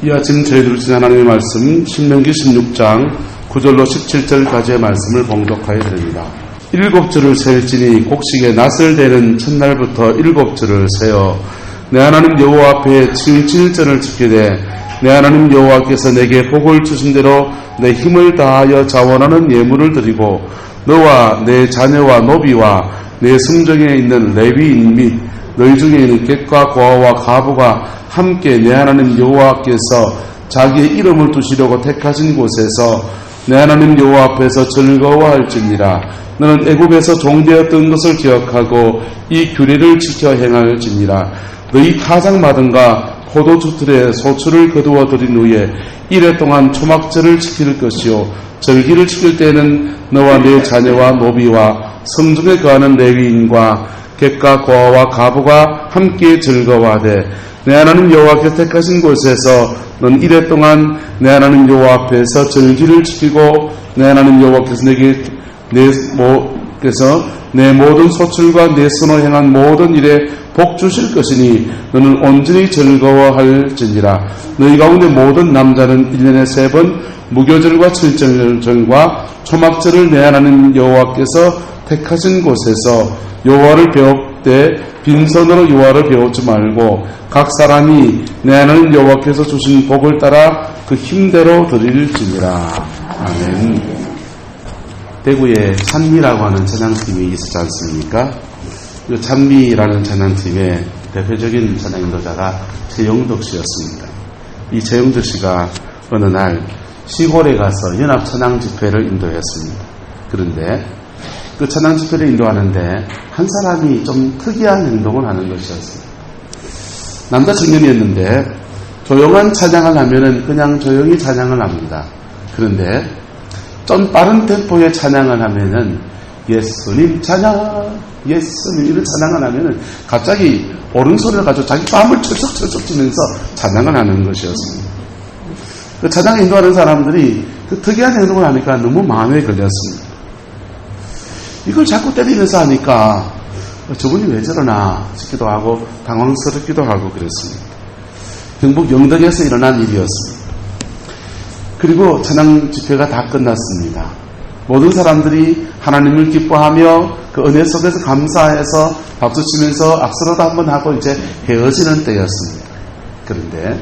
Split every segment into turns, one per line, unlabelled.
이 아침 저희들 주신 하나님의 말씀 신명기 16장 9절로 17절까지의 말씀을 봉독하여 드립니다. 7주를 셀지니 곡식의 낫을 대는 첫날부터 7주를 세어 내 하나님 여호와 앞에 칠칠전을 지키되 내 하나님 여호와께서 내게 복을 주신 대로 내 힘을 다하여 자원하는 예물을 드리고 너와 내 자녀와 노비와 내 성정에 있는 레위인 및 너희 중에 있는 객과 고아와 가부가 함께 내 하나님 여호와께서 자기의 이름을 두시려고 택하신 곳에서 내 하나님 여호와 앞에서 즐거워할지니라. 너는 애굽에서 종되었던 것을 기억하고 이 규례를 지켜 행할지니라. 너희 타작마당과 포도주 틀에 소출을 거두어 들인 후에 이래 동안 초막절을 지킬 것이요 절기를 지킬 때에는 너와 네 자녀와 노비와 성중에 거하는 레위인과 객과 고아와 가부가 함께 즐거워하되 내 하나님 여호와께서 택하신 곳에서 넌 이래 동안 내 하나님 여호와 앞에서 절기를 지키고 내 하나님 여호와께서 내 모든 소출과 내 손으로 행한 모든 일에 복 주실 것이니 너는 온전히 즐거워할지니라. 너희 가운데 모든 남자는 1년에 3번 무교절과 칠절절과 초막절을 내 하나님 여호와께서 택하신 곳에서 여호와를 배웁되 빈손으로 여호와를 배우지 말고 각 사람이 내 하나님 여호와께서 주신 복을 따라 그 힘대로 드릴지니라. 아멘. 대구에 찬미라고 하는 찬양팀이 있었지 않습니까? 이 찬미라는 찬양팀의 대표적인 찬양 인도자가 최영덕 씨였습니다. 이 최영덕 씨가 어느 날 시골에 가서 연합 찬양 집회를 인도했습니다. 그런데 그 찬양 집회를 인도하는데 한 사람이 좀 특이한 행동을 하는 것이었습니다. 남자 청년이었는데 조용한 찬양을 하면은 그냥 조용히 찬양을 합니다. 그런데 좀 빠른 템포의 찬양을 하면은 예수님 찬양, 예수님 이런 찬양을 하면은 갑자기 오른손을 가지고 자기 뺨을 철썩철썩 치면서 찬양을 하는 것이었습니다. 그 찬양 인도하는 사람들이 그 특이한 행동을 하니까 너무 마음에 걸렸습니다. 이걸 자꾸 때리면서 하니까 저분이 왜 저러나 싶기도 하고 당황스럽기도 하고 그랬습니다. 경북 영덕에서 일어난 일이었습니다. 그리고 찬양 집회가 다 끝났습니다. 모든 사람들이 하나님을 기뻐하며 그 은혜 속에서 감사해서 박수치면서 악수로도 한번 하고 이제 헤어지는 때였습니다. 그런데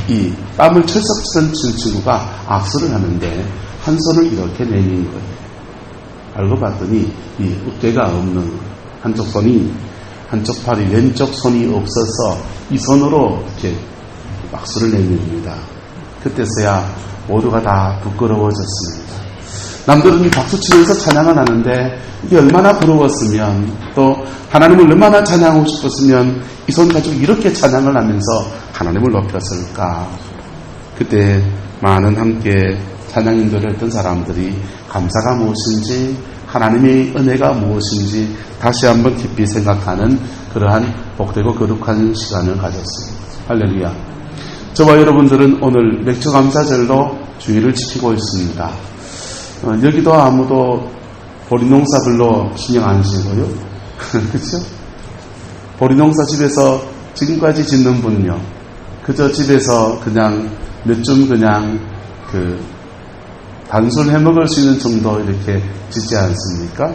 이 뺨을 철썩 치던 친구가 악수를 하는데 한 손을 이렇게 내민 거예요. 알고 봤더니 이 어깨가 없는 한쪽 팔이 왼쪽 손이 없어서 이 손으로 이렇게 악수를 내밉니다. 그때서야 모두가 다 부끄러워졌습니다. 남들은 박수치면서 찬양을 하는데 이게 얼마나 부러웠으면 또 하나님을 얼마나 찬양하고 싶었으면 이 손 가지고 이렇게 찬양을 하면서 하나님을 높였을까. 그때 많은 함께 찬양 인도를 했던 사람들이 감사가 무엇인지 하나님의 은혜가 무엇인지 다시 한번 깊이 생각하는 그러한 복되고 거룩한 시간을 가졌습니다. 할렐루야. 저와 여러분들은 오늘 맥주감사절로 주의를 지키고 있습니다. 여기도 아무도 보리농사 별로 신경 안 쓰고요. 그렇죠? 보리농사 집에서 지금까지 짓는 분요. 그저 집에서 그냥 몇 점 그냥 단순 해먹을 수 있는 정도 이렇게 짓지 않습니까?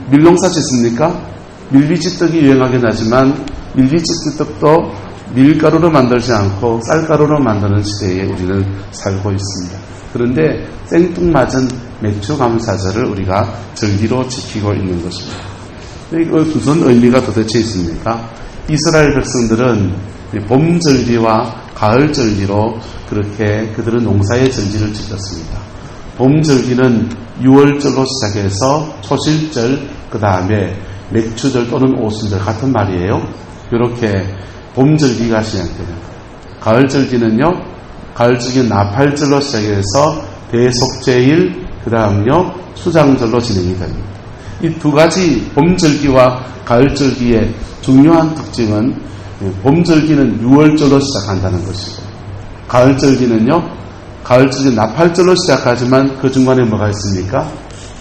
밀농사 짓습니까? 밀비지떡이 유행하긴 하지만 밀비지떡도 밀가루로 만들지 않고 쌀가루로 만드는 시대에 우리는 살고 있습니다. 그런데 생뚱맞은 맥주감사절을 우리가 절기로 지키고 있는 것입니다. 이거 무슨 의미가 도대체 있습니까? 이스라엘 백성들은 봄절기와 가을절기로 그렇게 그들은 농사의 절기를 지켰습니다. 봄절기는 6월절로 시작해서 초실절, 그 다음에 맥추절 또는 오순절 같은 말이에요. 이렇게 봄절기가 시작됩니다. 가을절기는요, 가을절기는 나팔절로 시작해서 대속제일, 그 다음요 수장절로 진행이 됩니다. 이 두 가지 봄절기와 가을절기의 중요한 특징은 봄절기는 6월절로 시작한다는 것이고 가을절기는요, 가을절기 나팔절로 시작하지만 그 중간에 뭐가 있습니까?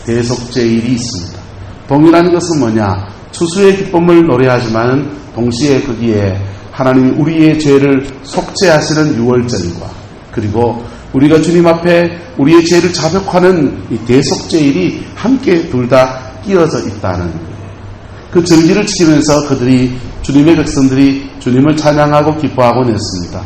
대속제일이 있습니다. 동일한 것은 뭐냐? 추수의 기쁨을 노래하지만 동시에 거기에 하나님이 우리의 죄를 속죄하시는 유월절과 그리고 우리가 주님 앞에 우리의 죄를 자백하는 이 대속죄일이 함께 둘 다 끼어져 있다는 그 절기를 지키면서 그들이 주님의 백성들이 주님을 찬양하고 기뻐하곤 했습니다.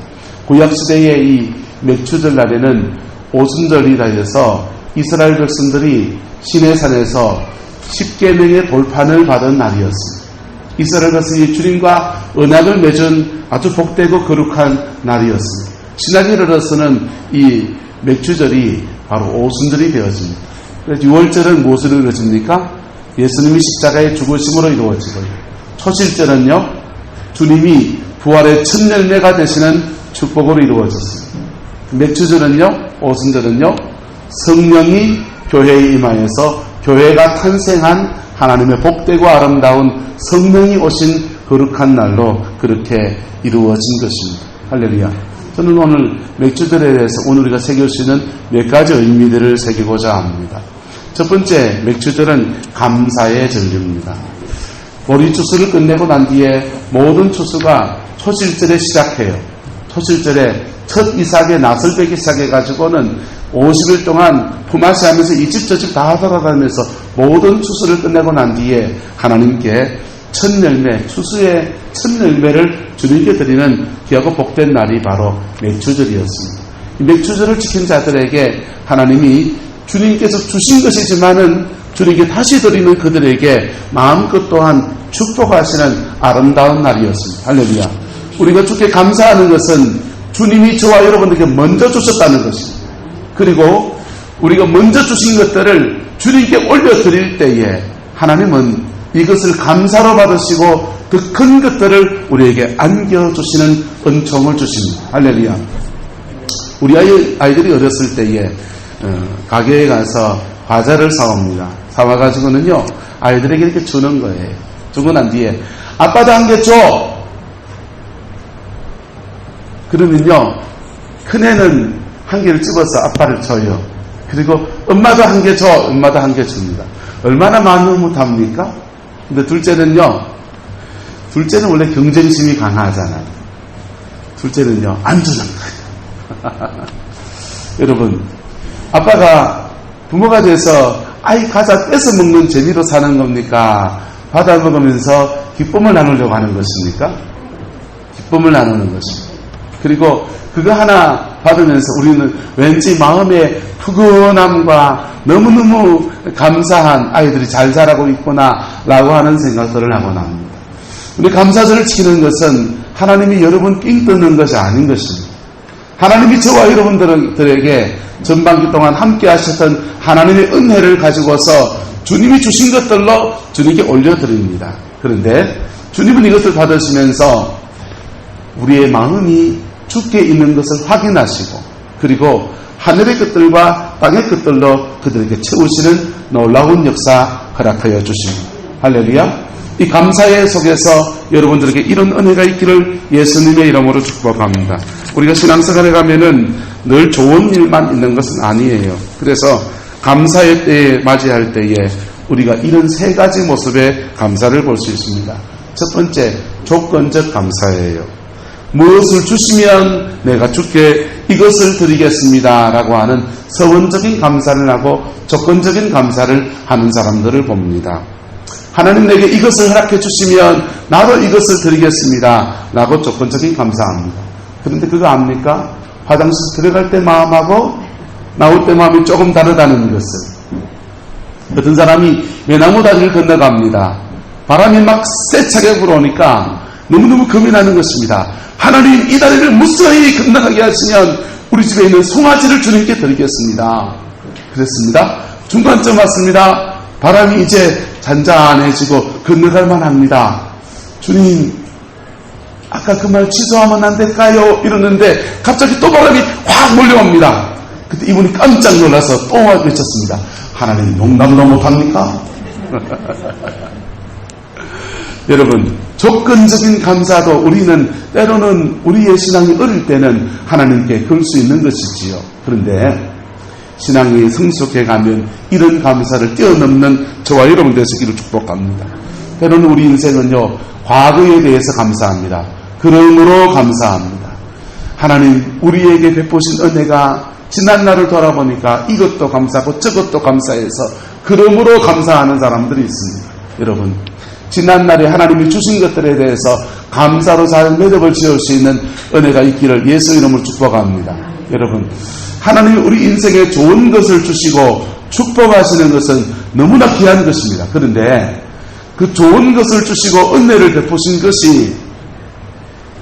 구약시대의 이 맥추절 날에는 오순절이라 해서 이스라엘 백성들이 시내산에서 10계명의 돌판을 받은 날이었습니다. 이스라엘 백성이 주님과 언약을 맺은 아주 복되고 거룩한 날이었습니다. 신학일으로서는 이 맥추절이 바로 오순절이 되어집니다. 그래서 6월절은 무엇으로 이루어집니까? 예수님이 십자가의 죽으심으로 이루어지고요. 초실절은요, 주님이 부활의 첫 열매가 되시는 축복으로 이루어졌습니다. 맥추절은요, 오순절은요, 성령이 교회에 임하여서 교회가 탄생한 하나님의 복되고 아름다운 성령이 오신 거룩한 날로 그렇게 이루어진 것입니다. 할렐루야. 저는 오늘 맥추절에 대해서 오늘 우리가 새길 수 있는 몇 가지 의미들을 새기고자 합니다. 첫 번째, 맥추절은 감사의 절기입니다. 보리 추수를 끝내고 난 뒤에 모든 추수가 초실절에 시작해요. 초실절에 첫 이삭의 낫을 베기 시작해가지고는 50일 동안 품앗이 하면서 이 집 저 집 다 돌아다니면서 모든 추수를 끝내고 난 뒤에 하나님께 첫 열매, 추수의 첫 열매를 주님께 드리는 귀하고 복된 날이 바로 맥추절이었습니다. 이 맥추절을 지킨 자들에게 하나님이 주님께서 주신 것이지만은 주님께 다시 드리는 그들에게 마음껏 또한 축복하시는 아름다운 날이었습니다. 할렐루야. 우리가 주께 감사하는 것은 주님이 저와 여러분들에게 먼저 주셨다는 것입니다. 그리고 우리가 먼저 주신 것들을 주님께 올려드릴 때에 하나님은 이것을 감사로 받으시고 더 큰 것들을 우리에게 안겨주시는 은총을 주십니다. 할렐루야. 우리 아이들이 어렸을 때에 가게에 가서 과자를 사옵니다. 사와가지고는요, 아이들에게 이렇게 주는 거예요. 주고 난 뒤에 아빠도 한 개 줘! 그러면요, 큰애는 한 개를 집어서 아빠를 줘요. 그리고 엄마도 한 개 줘! 엄마도 한 개 줍니다. 얼마나 마음을 못합니까? 근데 둘째는요, 둘째는 원래 경쟁심이 강하잖아요. 둘째는요, 안 주는 거예요. 여러분, 아빠가 부모가 돼서 아이 과자 뺏어 먹는 재미로 사는 겁니까? 받아 먹으면서 기쁨을 나누려고 하는 것입니까? 기쁨을 나누는 것입니다. 그리고 그거 하나 받으면서 우리는 왠지 마음의 푸근함과 너무너무 감사한 아이들이 잘 자라고 있구나 라고 하는 생각들을 하곤 합니다. 우리 감사절을 지키는 것은 하나님이 여러분 삥 뜯는 것이 아닌 것입니다. 하나님이 저와 여러분들에게 전반기 동안 함께 하셨던 하나님의 은혜를 가지고서 주님이 주신 것들로 주님께 올려드립니다. 그런데 주님은 이것을 받으시면서 우리의 마음이 주께 있는 것을 확인하시고 그리고 하늘의 것들과 땅의 것들로 그들에게 채우시는 놀라운 역사 허락하여 주십니다. 할렐루야. 이 감사의 속에서 여러분들에게 이런 은혜가 있기를 예수님의 이름으로 축복합니다. 우리가 신앙생활에 가면은 늘 좋은 일만 있는 것은 아니에요. 그래서 감사의 때에 맞이할 때에 우리가 이런 세 가지 모습의 감사를 볼 수 있습니다. 첫 번째, 조건적 감사예요. 무엇을 주시면 내가 주께 이것을 드리겠습니다 라고 하는 서원적인 감사를 하고 조건적인 감사를 하는 사람들을 봅니다. 하나님 내게 이것을 허락해 주시면 나도 이것을 드리겠습니다 라고 조건적인 감사합니다. 그런데 그거 압니까? 화장실 들어갈 때 마음하고 나올 때 마음이 조금 다르다는 것을. 어떤 사람이 외나무 다리를 건너갑니다. 바람이 막 세차게 불어오니까 너무너무 겁이 나는 것입니다. 하나님 이 다리를 무사히 건너가게 하시면 우리 집에 있는 송아지를 주님께 드리겠습니다. 그랬습니다. 중간쯤 왔습니다. 바람이 이제 잔잔해지고 건너갈 만합니다. 주님 아까 그 말 취소하면 안 될까요? 이러는데 갑자기 또 바람이 확 몰려옵니다. 그때 이분이 깜짝 놀라서 또 외쳤습니다. 하나님 농담도 못합니까? 여러분 조건적인 감사도 우리는 때로는 우리의 신앙이 어릴 때는 하나님께 걸 수 있는 것이지요. 그런데 신앙이 성숙해 가면 이런 감사를 뛰어넘는 저와 여러분 되시기를 축복합니다. 때로는 우리 인생은요 과거에 대해서 감사합니다. 그러므로 감사합니다. 하나님 우리에게 베푸신 은혜가 지난 날을 돌아보니까 이것도 감사하고 저것도 감사해서 그러므로 감사하는 사람들이 있습니다. 여러분, 지난 날에 하나님이 주신 것들에 대해서 감사로 잘 매듭을 지을 수 있는 은혜가 있기를 예수 이름으로 축복합니다. 여러분, 하나님이 우리 인생에 좋은 것을 주시고 축복하시는 것은 너무나 귀한 것입니다. 그런데 그 좋은 것을 주시고 은혜를 베푸신 것이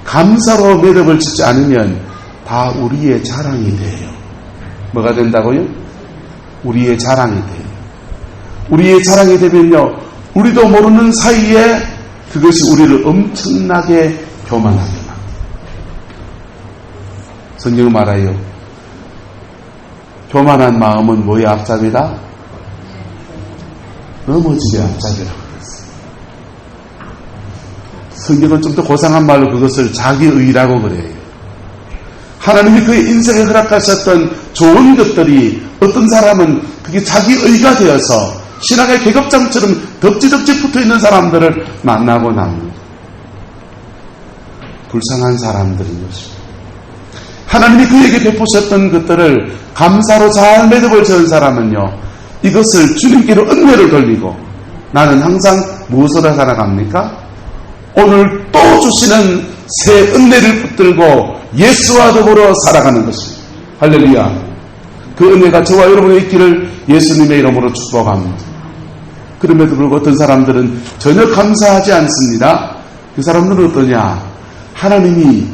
감사로 매듭을 짓지 않으면 다 우리의 자랑이 돼요. 뭐가 된다고요? 우리의 자랑이 돼요. 우리의 자랑이 되면요, 우리도 모르는 사이에 그것이 우리를 엄청나게 교만하게 만듭니다. 성경은 말해요. 교만한 마음은 뭐의 앞잡이다? 넘어지게 앞잡이라고 그랬어요. 성경은 좀 더 고상한 말로 그것을 자기의라고 그래요. 하나님이 그의 인생에 허락하셨던 좋은 것들이 어떤 사람은 그게 자기의가 되어서 신앙의 계급장처럼 덕지덕지 붙어있는 사람들을 만나고 납니다. 불쌍한 사람들인 것입니다. 하나님이 그에게 베푸셨던 것들을 감사로 잘 매듭을 지은 사람은요, 이것을 주님께로 은혜를 돌리고 나는 항상 무엇으로 살아갑니까? 오늘 또 주시는 새 은혜를 붙들고 예수와 더불어 살아가는 것입니다. 할렐루야. 그 은혜가 저와 여러분의 있기를 예수님의 이름으로 축복합니다. 그럼에도 불구하고 어떤 사람들은 전혀 감사하지 않습니다. 그 사람들은 어떠냐? 하나님이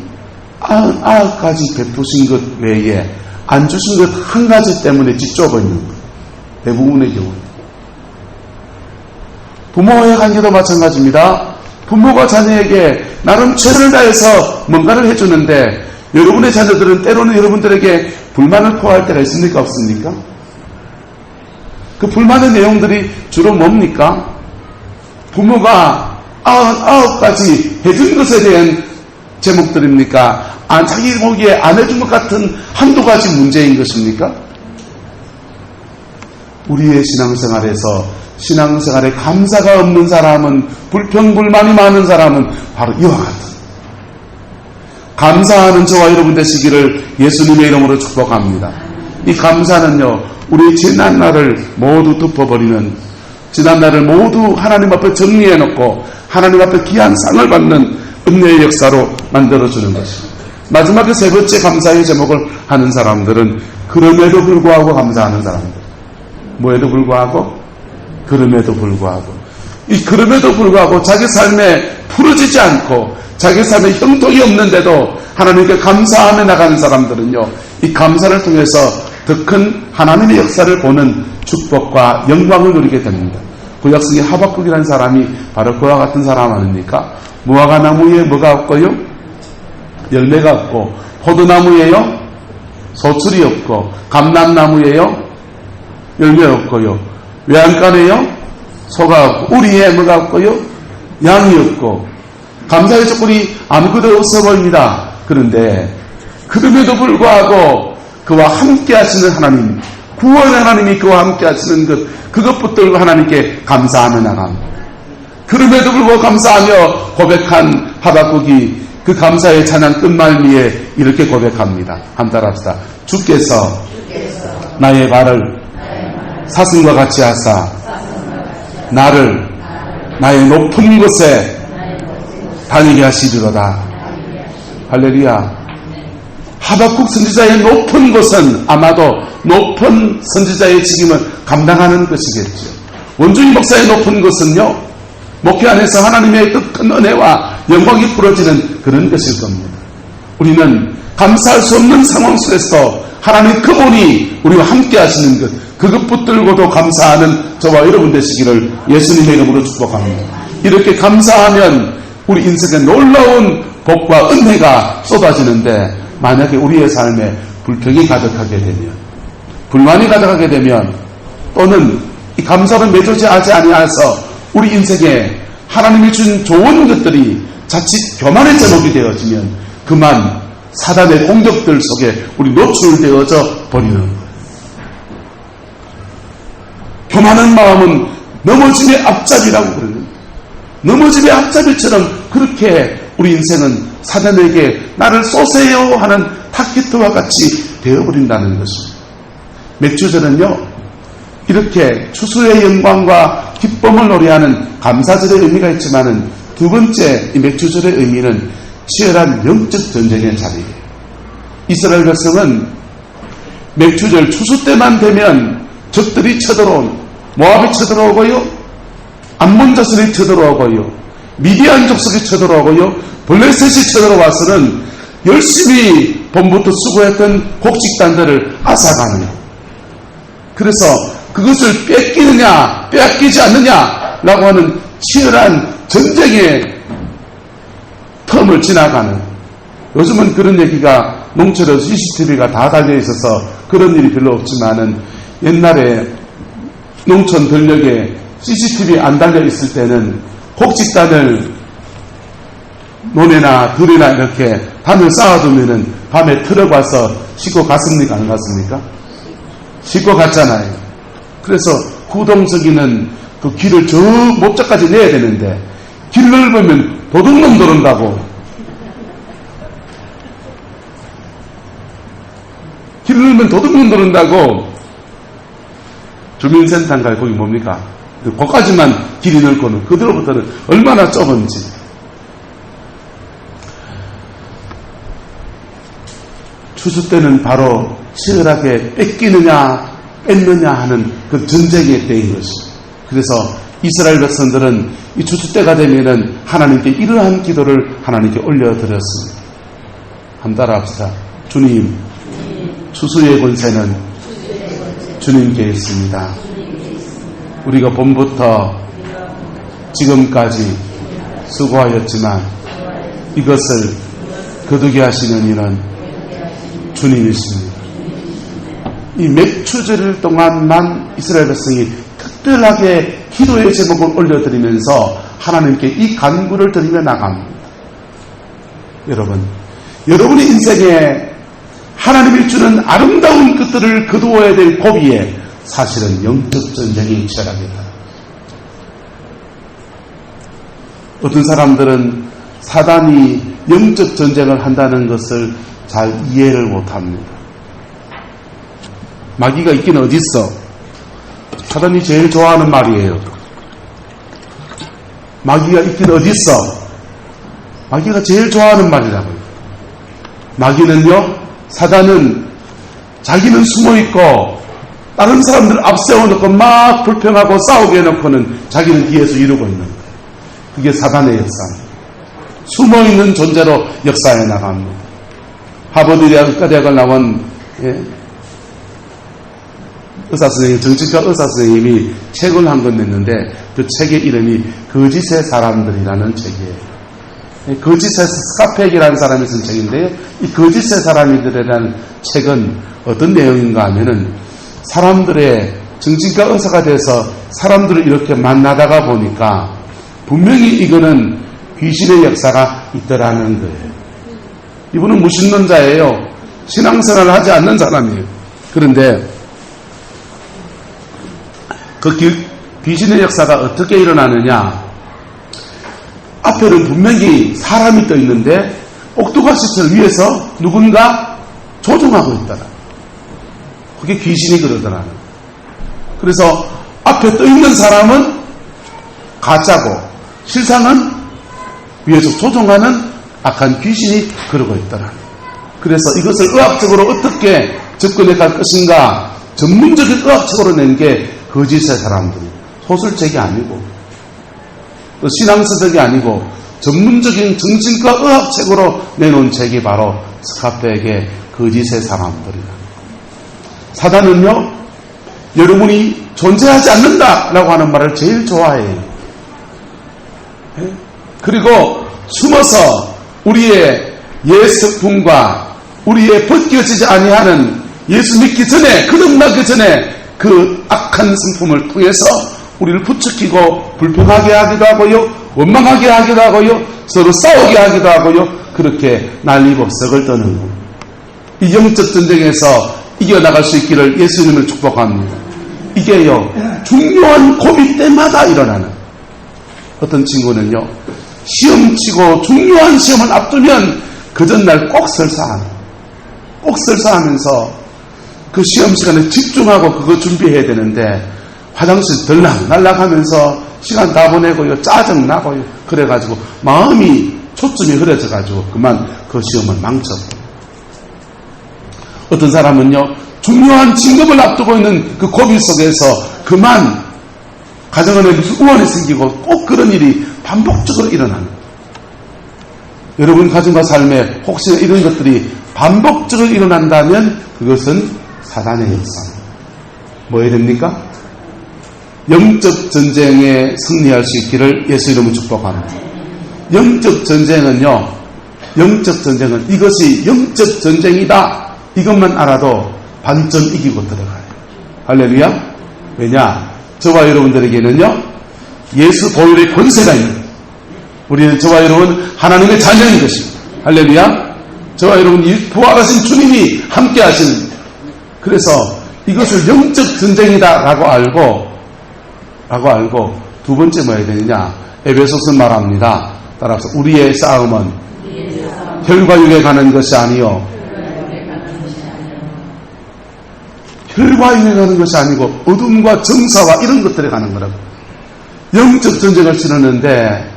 9가지 베푸신 것 외에 안 주신 것 한 가지 때문에 찝좁아 있는 거예요. 대부분의 경우. 부모와의 관계도 마찬가지입니다. 부모가 자녀에게 나름 최선을 다해서 뭔가를 해주는데 여러분의 자녀들은 때로는 여러분들에게 불만을 표할 때가 있습니까? 없습니까? 그 불만의 내용들이 주로 뭡니까? 부모가 9가지 해준 것에 대한 제목들입니까? 자기 보기에 안 해준 것 같은 한두 가지 문제인 것입니까? 우리의 신앙생활에서 신앙생활에 감사가 없는 사람은, 불평불만이 많은 사람은 바로 이와 같은 감사하는 저와 여러분 되시기를 예수님의 이름으로 축복합니다. 이 감사는요, 우리의 지난날을 모두 덮어버리는, 지난날을 모두 하나님 앞에 정리해놓고 하나님 앞에 귀한 상을 받는 은혜의 역사로 만들어주는 것입니다. 마지막에 세 번째 감사의 제목을 하는 사람들은 그럼에도 불구하고 감사하는 사람들. 뭐에도 불구하고? 그럼에도 불구하고. 이 그럼에도 불구하고 자기 삶에 풀어지지 않고 자기 삶에 형통이 없는데도 하나님께 감사하며 나가는 사람들은요, 이 감사를 통해서 더 큰 하나님의 역사를 보는 축복과 영광을 누리게 됩니다. 구약성의 하박국이라는 사람이 바로 그와 같은 사람 아닙니까? 무화과 나무에 뭐가 없고요? 열매가 없고, 포도나무에요? 소출이 없고, 감람나무에요? 열매 없고요. 외양간에요? 소가 없고, 우리에 뭐가 없고요? 양이 없고, 감사의 조건이 아무것도 없어 보입니다. 그런데 그럼에도 불구하고 그와 함께 하시는 하나님, 구원의 하나님이 그와 함께 하시는 것, 그것 붙들고 하나님께 감사하며 나갑니다. 그럼에도 불구하고 감사하며 고백한 하박국이 그 감사의 찬양 끝말미에 이렇게 고백합니다. 한번 따라합시다. 주께서 나의 발을 사슴과 같이 하사 나를 나의 높은 곳에 다니게 하시리로다. 할렐루야. 하박국 선지자의 높은 곳은 아마도 높은 선지자의 직임을 감당하는 것이겠죠. 원중이 목사의 높은 곳은요, 목회 안에서 하나님의 그 큰 은혜와 영광이 풀어지는 그런 것일 겁니다. 우리는 감사할 수 없는 상황 속에서 하나님 그분이 우리와 함께 하시는 것, 그것 붙들고도 감사하는 저와 여러분 되시기를 예수님의 이름으로 축복합니다. 이렇게 감사하면 우리 인생에 놀라운 복과 은혜가 쏟아지는데, 만약에 우리의 삶에 불평이 가득하게 되면, 불만이 가득하게 되면, 또는 이 감사를 맺어지지 아니하여서 우리 인생에 하나님이 준 좋은 것들이 자칫 교만의 제목이 되어지면 그만 사단의 공격들 속에 우리 노출되어져 버리는 거예요. 교만한 마음은 넘어짐의 앞잡이라고 그러는 거예요. 넘어짐의 앞잡이처럼 그렇게 우리 인생은 사단에게 나를 쏘세요 하는 타깃과 같이 되어버린다는 것입니다. 맥주절은요, 이렇게 추수의 영광과 기쁨을 노래하는 감사절의 의미가 있지만은 두 번째 이 맥주절의 의미는 치열한 영적 전쟁의 자리예요. 이스라엘 백성은 맥주절 추수 때만 되면 적들이 쳐들어온 모압이 쳐들어오고요, 암몬 자손이 쳐들어오고요, 미디안 족속이 쳐들어오고요, 블레셋이 쳐들어와서는 열심히 봄부터 수고했던 곡식단들을 앗아가느냐. 그래서 그것을 뺏기느냐 빼앗기지 않느냐라고 하는 치열한 전쟁의 텀을 지나가는, 요즘은 그런 얘기가 농촌에 CCTV가 다 달려있어서 그런 일이 별로 없지만은 옛날에 농촌 전역에 CCTV 안 달려있을 때는 곡식단을 논에나 들이나 이렇게 단을 쌓아두면은 밤에 트럭 와서 싣고 갔습니까? 안 갔습니까? 싣고 갔잖아요. 그래서 구동석이는 그 길을 저 목자까지 내야 되는데 길 넓으면 도둑놈 들어온다고. 길 넓으면 도둑놈 들어온다고 주민센터인가요? 거기 뭡니까? 거기까지만 길이 넓고는 그대로부터는 얼마나 좁은지. 추수 때는 바로 치열하게 뺏기느냐 뺏느냐 하는 그 전쟁의 때인 것입니다. 그래서 이스라엘 백성들은 이 추수 때가 되면은 하나님께 이러한 기도를 하나님께 올려드렸습니다. 한번 따라합시다. 주님, 추수의 권세는 주님께 있습니다. 우리가 봄부터 지금까지 수고하였지만 이것을 거두게 하시는 이는 주님이십니다. 이 맥추절 동안만 이스라엘 백성이 특별하게 기도의 제목을 올려드리면서 하나님께 이 간구를 드리며 나갑니다. 여러분, 여러분의 인생에 하나님이 주는 아름다운 것들을 거두어야 될 고비에 사실은 영적 전쟁이 치열합니다. 어떤 사람들은 사단이 영적 전쟁을 한다는 것을 잘 이해를 못합니다. 마귀가 있긴 어디 있어? 사단이 제일 좋아하는 말이에요. 마귀가 있긴 어디 있어? 마귀가 제일 좋아하는 말이라고요. 마귀는요, 사단은 자기는 숨어있고 다른 사람들을 앞세워놓고 막 불평하고 싸우게 해놓고는 자기는 뒤에서 이루고 있는 거예요. 그게 사단의 역사입니다. 숨어있는 존재로 역사해 나갑니다. 하버드 의과대학을 나온 의사선생님, 정치과 의사선생님이 책을 한 권 냈는데 그 책의 이름이 거짓의 사람들이라는 책이에요. 거짓의 스카펙이라는 사람이 쓴 책인데요. 이 거짓의 사람들이라는 책은 어떤 내용인가 하면은 사람들의 정신과 의사가 돼서 사람들을 이렇게 만나다가 보니까 분명히 이거는 귀신의 역사가 있더라는 거예요. 이분은 무신론자예요. 신앙생활을 하지 않는 사람이에요. 그런데 그 귀신의 역사가 어떻게 일어나느냐? 앞에는 분명히 사람이 떠 있는데 옥두가시설 위에서 누군가 조종하고 있더라. 그게 귀신이 그러더라. 그래서 앞에 떠 있는 사람은 가짜고 실상은 위에서 조종하는 악한 귀신이 그러고 있더라. 그래서 이것을 의학적으로 어떻게 접근해 갈 것인가 전문적인 의학적으로 낸 게 거짓의 사람들이에요. 소설책이 아니고 또 신앙서적이 아니고 전문적인 정신과 의학책으로 내놓은 책이 바로 스카펙의 거짓의 사람들이다. 사단은요, 여러분이 존재하지 않는다라고 하는 말을 제일 좋아해요. 그리고 숨어서 우리의 옛 성품과 우리의 벗겨지지 아니하는 예수 믿기 전에, 거듭나기 전에 그 악한 성품을 통해서 우리를 부추기고 불평하게 하기도 하고요, 원망하게 하기도 하고요, 서로 싸우게 하기도 하고요, 그렇게 난리법석을 떠는 겁니다. 이 영적 전쟁에서 이겨나갈 수 있기를 예수님을 축복합니다. 이게요, 중요한 고비 때마다 일어나는. 어떤 친구는요, 시험치고 중요한 시험을 앞두면 그 전날 꼭 설사하면서 그 시험 시간에 집중하고 그거 준비해야 되는데 화장실 들락날락 하면서 시간 다 보내고요. 짜증나고요. 그래가지고 마음이 초점이 흐려져가지고 그만 그 시험을 망쳤고, 어떤 사람은요 중요한 진급을 앞두고 있는 그 고비 속에서 그만 가정 안에 무슨 우환이 생기고 꼭 그런 일이 반복적으로 일어나는 거예요. 여러분 가정과 삶에 혹시나 이런 것들이 반복적으로 일어난다면 그것은 사단의 역사입니다. 뭐 해야 됩니까? 영적 전쟁에 승리할 수 있기를 예수 이름으로 축복합니다. 영적 전쟁은 이것이 영적 전쟁이다, 이것만 알아도 반점 이기고 들어가요. 할렐루야. 왜냐? 저와 여러분들에게는요 예수 보혈의 권세가 있는, 우리는 저와 여러분 하나님의 자녀인 것입니다. 할렐루야. 저와 여러분 부활하신 주님이 함께 하시는, 그래서 이것을 영적 전쟁이다라고 알고 두 번째 뭐 해야 되느냐? 에베소서 말합니다. 따라서 우리의 싸움은 혈과 육에 가는 것이 아니요, 혈과 육에 가는 것이 아니고 어둠과 정사와 이런 것들에 가는 거라고. 영적 전쟁을 치르는데,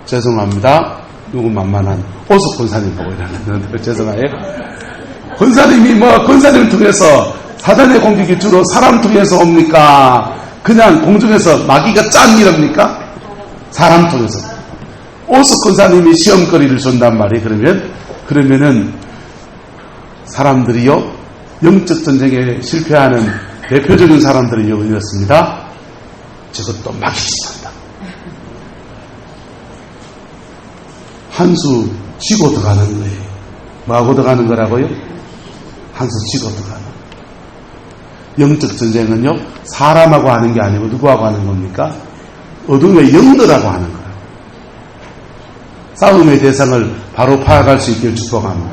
죄송합니다. 누구 만만한 오석 권사님 보고 이러는데 죄송해요. 권사님을 통해서 사단의 공격이 주로 사람 통해서 옵니까? 그냥 공중에서 마귀가 짠 이럽니까? 사람 통해서. 오석 권사님이 시험거리를 준단 말이에요. 그러면은 사람들이요 영적 전쟁에 실패하는 대표적인 사람들이 이렇습니다. 저것도 마귀짓한다. 한 수 치고 들어가는 거예요. 뭐하고 들어가는 거라고요? 한 수 치고 들어가는. 영적 전쟁은요 사람하고 하는 게 아니고 누구하고 하는 겁니까? 어둠의 영들하고 하는 거예요. 싸움의 대상을 바로 파악할 수 있기를 축복합니다.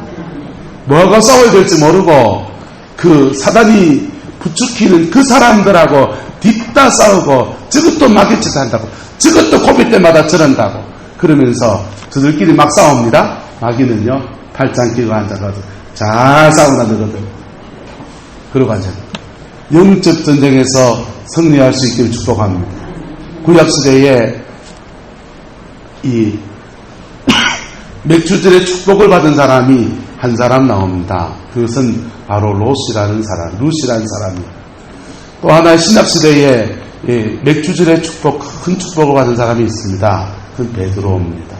뭐하고 싸워야 될지 모르고 그 사단이 부추기는 그 사람들하고 뒤따 싸우고, 저것도 마귀짓 한다고, 저것도 고비 때마다 저런다고 그러면서 저들끼리 막 싸웁니다. 마귀는요 팔짱 끼고 앉아가지고 잘 싸우나 되거든. 그러고 앉아요. 영적 전쟁에서 승리할 수 있기를 축복합니다. 구약시대에 이 맥주절의 축복을 받은 사람이 한 사람 나옵니다. 그것은 바로 루시라는 사람입니다. 또 하나의 신약시대에 맥주절의 축복, 큰 축복을 받은 사람이 있습니다. 그건 베드로입니다.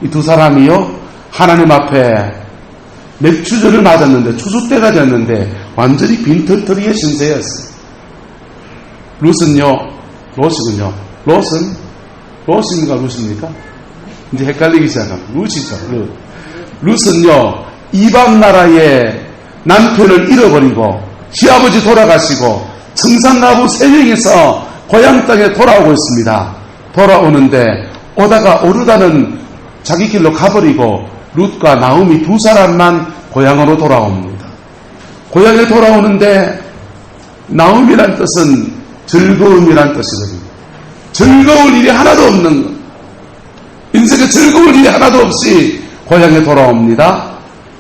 이 두 사람이요 하나님 앞에 맥주절을 맞았는데, 추수 때가 됐는데 완전히 빈털터리의 신세였어요. 루시군요. 롯입니까? 루시입니까? 이제 헷갈리기 시작합니다. 루시죠. 룻은요 이방 나라의 남편을 잃어버리고 시아버지 돌아가시고 청산가부 3명에서 고향 땅에 돌아오고 있습니다. 돌아오는데 오다가 오르다는 자기 길로 가버리고 룻과 나오미 두 사람만 고향으로 돌아옵니다. 고향에 돌아오는데 나오미란 뜻은 즐거움이란 뜻이거든요. 즐거울 일이 하나도 없는 것, 인생에 즐거울 일이 하나도 없이 고향에 돌아옵니다.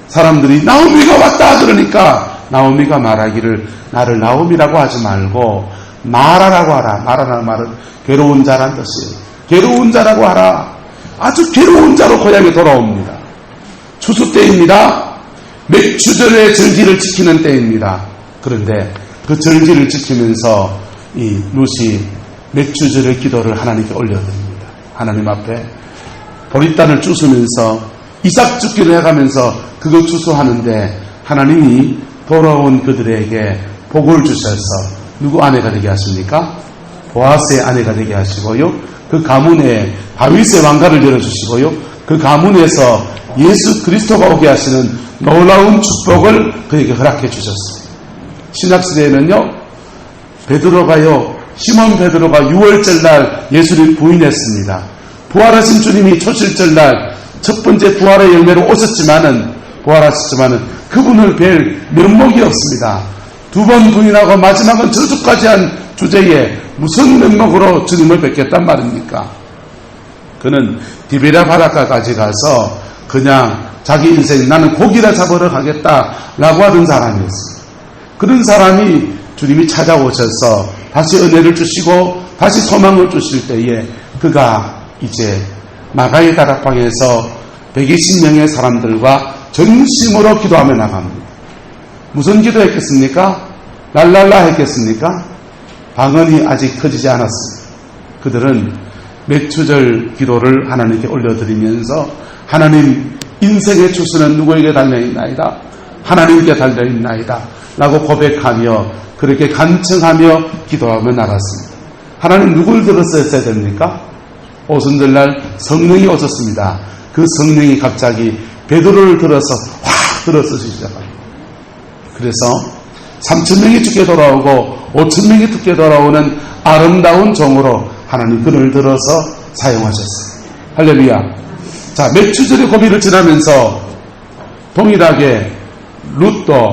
사람들이 나오미가 왔다 그러니까 나오미가 말하기를 나를 나오미라고 하지 말고 마라라고 하라. 마라라는 말은 괴로운 자란 뜻이에요. 괴로운 자라고 하라. 아주 괴로운 자로 고향에 돌아옵니다. 추수 때입니다. 맥주절의 절기를 지키는 때입니다. 그런데 그 절기를 지키면서 이 룻이 맥주절의 기도를 하나님께 올려드립니다. 하나님 앞에 보리단을 주스면서 이삭 죽기를 해가면서 그거 추수하는데 하나님이 돌아온 그들에게 복을 주셔서 누구 아내가 되게 하십니까? 보아스의 아내가 되게 하시고요. 그 가문에 다윗의 왕가를 열어주시고요. 그 가문에서 예수 그리스도가 오게 하시는 놀라운 축복을 그에게 허락해 주셨습니다. 신약시대에는요 시몬 베드로가 6월절 날 예수를 부인했습니다. 부활하신 주님이 초실절날 첫 번째 부활의 열매로 부활하셨지만은 그분을 뵐 면목이 없습니다. 2번 부인하고 마지막은 저주까지 한 주제에 무슨 면목으로 주님을 뵙겠단 말입니까? 그는 디베랴 바닷가까지 가서 그냥 자기 인생 나는 고기나 잡으러 가겠다라고 하던 사람이었어요. 그런 사람이 주님이 찾아오셔서 다시 은혜를 주시고 다시 소망을 주실 때에 그가 이제 마가의 다락방에서 120명의 사람들과 전심으로 기도하며 나갑니다. 무슨 기도했겠습니까? 랄랄라 했겠습니까? 방언이 아직 커지지 않았습니다. 그들은 맥추절 기도를 하나님께 올려드리면서 하나님 인생의 추수는 누구에게 달려있나이다? 하나님께 달려있나이다 라고 고백하며 그렇게 간청하며 기도하며 나갔습니다. 하나님 누굴 들었어야 됩니까? 오순절날 성령이 오셨습니다. 그 성령이 갑자기 베드로를 들어서 확 들어서기 시작합니다. 그래서 3,000명이 죽게 돌아오고 5,000명이 죽게 돌아오는 아름다운 종으로 하나님 그를 들어서 사용하셨어요. 할렐루야. 자, 맥추절의 고비를 지나면서 동일하게 룻도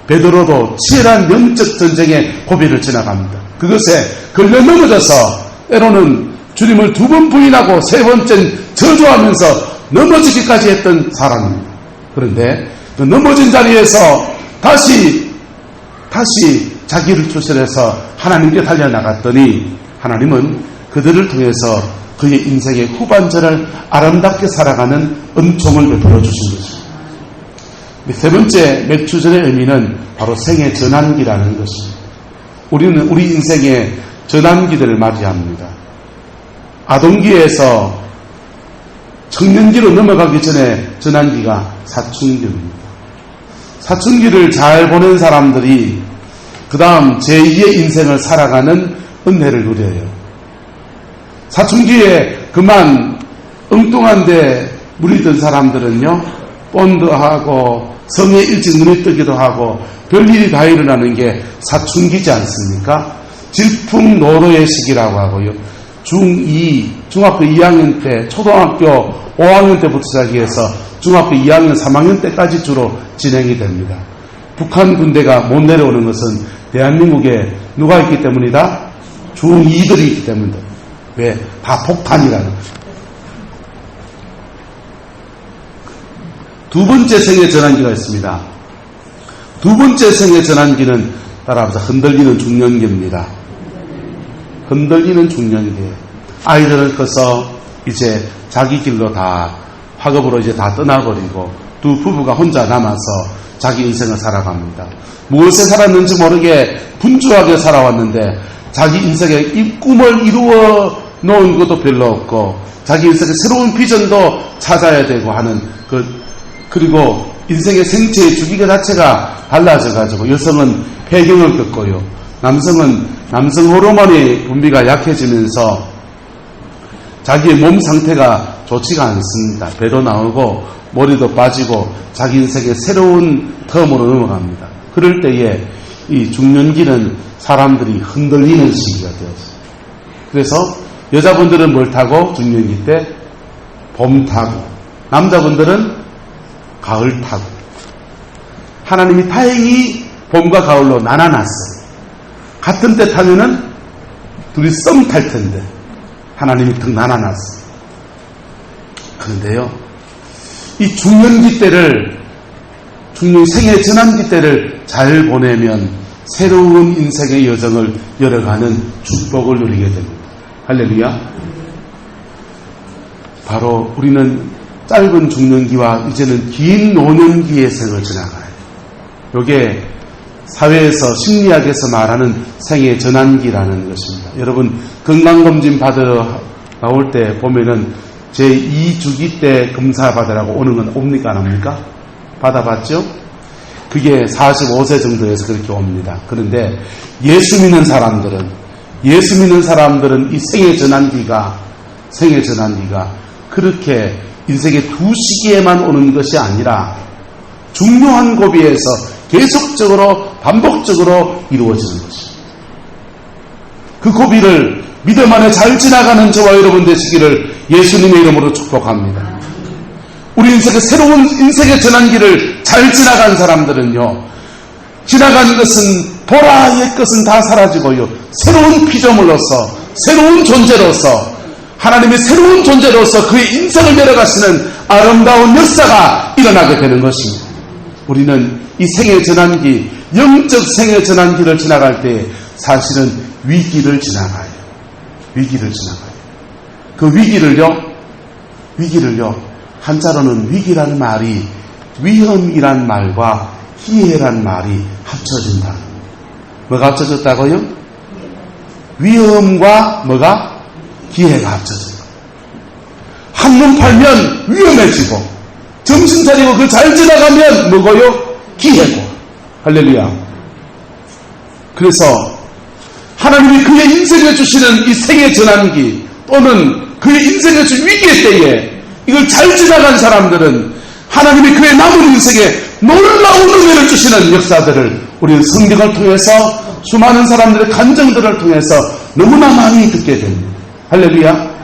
베드로도 치열한 영적 전쟁의 고비를 지나갑니다. 그것에 걸려 넘어져서 때로는 주님을 2번 부인하고 3번째는 저주하면서 넘어지기까지 했던 사람입니다. 그런데 그 넘어진 자리에서 다시 자기를 추스려서 하나님께 달려나갔더니 하나님은 그들을 통해서 그의 인생의 후반전을 아름답게 살아가는 은총을 베풀어 주신 것입니다. 세 번째 맥추절의 의미는 바로 생애 전환기라는 것입니다. 우리는 우리 인생의 전환기들을 맞이합니다. 아동기에서 청년기로 넘어가기 전에 전환기가 사춘기입니다. 사춘기를 잘 보낸 사람들이 그 다음 제2의 인생을 살아가는 은혜를 누려요. 사춘기에 그만 엉뚱한데 무리던 사람들은요, 본드하고 성에 일찍 눈이 뜨기도 하고 별일이 다 일어나는 게 사춘기지 않습니까? 질풍노도의 시기라고 하고요. 중2, 중학교 2학년 때, 초등학교 5학년 때부터 시작해서 중학교 2학년, 3학년 때까지 주로 진행이 됩니다. 북한 군대가 못 내려오는 것은 대한민국에 누가 있기 때문이다? 중2들이 있기 때문이다. 왜? 다 폭탄이라는 거죠. 두 번째 생애 전환기가 있습니다. 두 번째 생애 전환기는 따라하면서 흔들리는 중년기입니다. 흔들리는 중년기예요. 아이들은 커서 이제 자기 길로 다 학업으로 이제 다 떠나버리고 두 부부가 혼자 남아서 자기 인생을 살아갑니다. 무엇에 살았는지 모르게 분주하게 살아왔는데 자기 인생의 이 꿈을 이루어 놓은 것도 별로 없고 자기 인생의 새로운 비전도 찾아야 되고 하는 그리고 인생의 생체의 주기가 자체가 달라져가지고 여성은 폐경을 겪고요. 남성은 남성 호르몬의 분비가 약해지면서 자기의 몸 상태가 좋지가 않습니다. 배도 나오고 머리도 빠지고 자기 인생의 새로운 텀으로 넘어갑니다. 그럴 때에 이 중년기는 사람들이 흔들리는 시기가 되었어요. 그래서 여자분들은 뭘 타고 중년기 때 봄 타고 남자분들은 가을 타고 하나님이 다행히 봄과 가을로 나눠놨어요. 같은 때 타면은 둘이 썸 탈 텐데 하나님이 턱 나눠놨어요. 그런데요, 이 중년기 때를 중년 생애 전환기 때를 잘 보내면 새로운 인생의 여정을 열어가는 축복을 누리게 됩니다. 할렐루야. 바로 우리는 짧은 중년기와 이제는 긴 노년기의 생을 지나가요. 이게 사회에서 심리학에서 말하는 생애 전환기라는 것입니다. 여러분 건강검진 받으러 나올 때 보면은 제2주기 때 검사 받으라고 오는 건 옵니까 안 옵니까? 받아봤죠? 그게 45세 정도에서 그렇게 옵니다. 그런데 예수 믿는 사람들은 이 생애 전환기가 그렇게 인생의 두 시기에만 오는 것이 아니라 중요한 고비에서 계속적으로 반복적으로 이루어지는 것입니다. 그 고비를 믿음 안에 잘 지나가는 저와 여러분 되시기를 예수님의 이름으로 축복합니다. 우리 인생의 새로운 인생의 전환기를 잘 지나간 사람들은요, 지나간 것은 보라 옛 것은 다 사라지고요, 새로운 피조물로서 새로운 존재로서 하나님의 새로운 존재로서 그의 인생을 열어가시는 아름다운 역사가 일어나게 되는 것입니다. 우리는 이 생애 전환기, 영적 생애 전환기를 지나갈 때 사실은 위기를 지나가요. 위기를 지나가요. 그 위기를요, 한자로는 위기란 말이 위험이란 말과 기회란 말이 합쳐진다. 뭐가 합쳐졌다고요? 위험과 뭐가? 기회가 합쳐진다. 한눈 팔면 위험해지고, 정신 차리고 그 잘 지나가면 뭐고요? 기회고. 할렐루야. 그래서 하나님이 그의 인생에 주시는 이 생애 전환기 또는 그의 인생에 주신 위기의 때에 이걸 잘 지나간 사람들은 하나님이 그의 남은 인생에 놀라운 은혜를 주시는 역사들을 우리는 성경을 통해서 수많은 사람들의 간증들을 통해서 너무나 많이 듣게 됩니다. 할렐루야.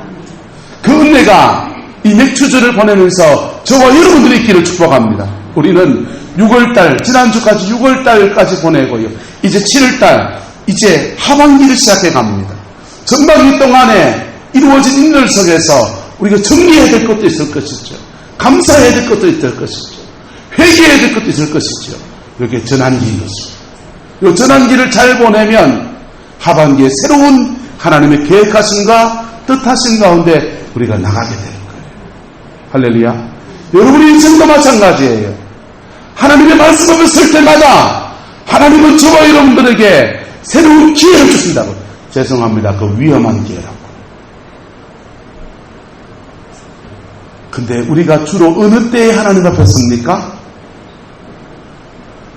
그 은혜가 이 맥추주를 보내면서 저와 여러분들이 있기를 축복합니다. 우리는 6월달, 지난주까지 6월달까지 보내고요. 이제 7월달, 이제 하반기를 시작해 갑니다. 전반기 동안에 이루어진 인들 속에서 우리가 정리해야 될 것도 있을 것이죠. 감사해야 될 것도 있을 것이죠. 회개해야 될 것도 있을 것이죠. 이렇게 전환기인 것입니다. 이 전환기를 잘 보내면 하반기에 새로운 하나님의 계획하심과 뜻하심 가운데 우리가 나가게 되는 거예요. 할렐루야. 여러분의 인생도 마찬가지예요. 하나님의 말씀 앞에 설 때마다 하나님은 저와 여러분들에게 새로운 기회를 주신다고. 죄송합니다. 그 위험한 기회라고. 근데 우리가 주로 어느 때에 하나님 앞에 섭니까?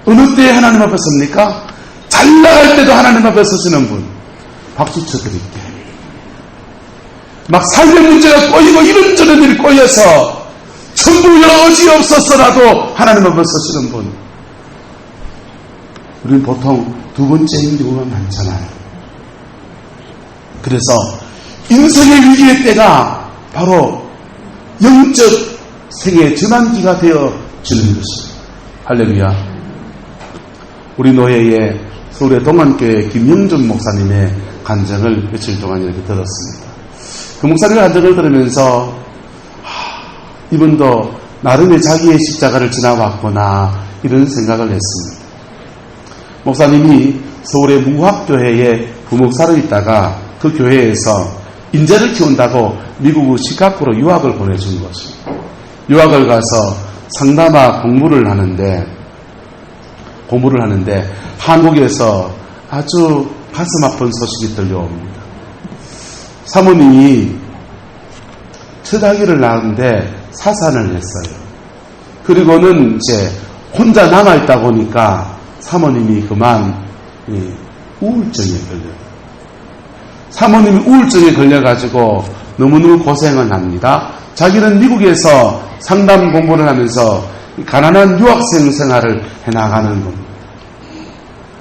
어느 때에 하나님 앞에 섭니까? 잘 나갈 때도 하나님 앞에 서시는 분 박수 쳐드릴게. 막 삶의 문제가 꼬이고 이런저런 일이 꼬여서 전부 여지 없었어라도 하나님 앞에 서시는 분, 우리는 보통 두 번째인 경우가 많잖아요. 그래서 인생의 위기의 때가 바로 영적 생의 전환기가 되어지는 것입니다. 할렐루야. 우리 노예의 서울의 동안교회 김영준 목사님의 간증을 며칠 동안 이렇게 들었습니다. 그 목사님의 간증을 들으면서 이분도 나름의 자기의 십자가를 지나왔구나 이런 생각을 했습니다. 목사님이 서울의 무학교회에 부목사로 있다가 그 교회에서 인재를 키운다고 미국 시카고로 유학을 보내준 것입니다. 유학을 가서 상담학 공부를 하는데 한국에서 아주 가슴 아픈 소식이 들려옵니다. 사모님이 첫 아기를 낳았는데 사산을 했어요. 그리고는 이제 혼자 남아있다 보니까 사모님이 그만 우울증에 걸려요. 사모님이 우울증에 걸려가지고 너무너무 고생을 합니다. 자기는 미국에서 상담 공부를 하면서 가난한 유학생 생활을 해나가는 겁니다.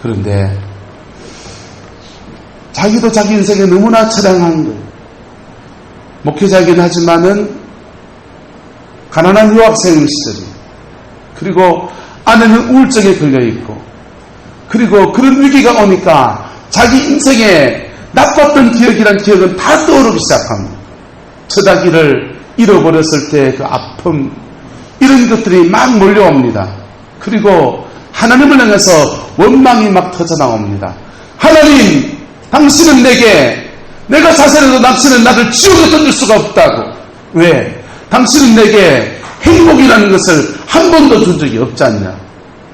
그런데 자기도 자기 인생에 너무나 처량한 거예요. 목회자이긴 하지만은 가난한 유학생 시절이, 그리고 아내는 우울증에 걸려있고, 그리고 그런 위기가 오니까 자기 인생에 나빴던 기억이란 기억은 다 떠오르기 시작합니다. 첫 아기를 잃어버렸을 때 그 아픔, 이런 것들이 막 몰려옵니다. 그리고 하나님을 향해서 원망이 막 터져나옵니다. 하나님, 당신은 내가 자살해도 당신은 나를 지옥에 던질 수가 없다고. 왜? 당신은 내게 행복이라는 것을 한 번도 준 적이 없지 않냐.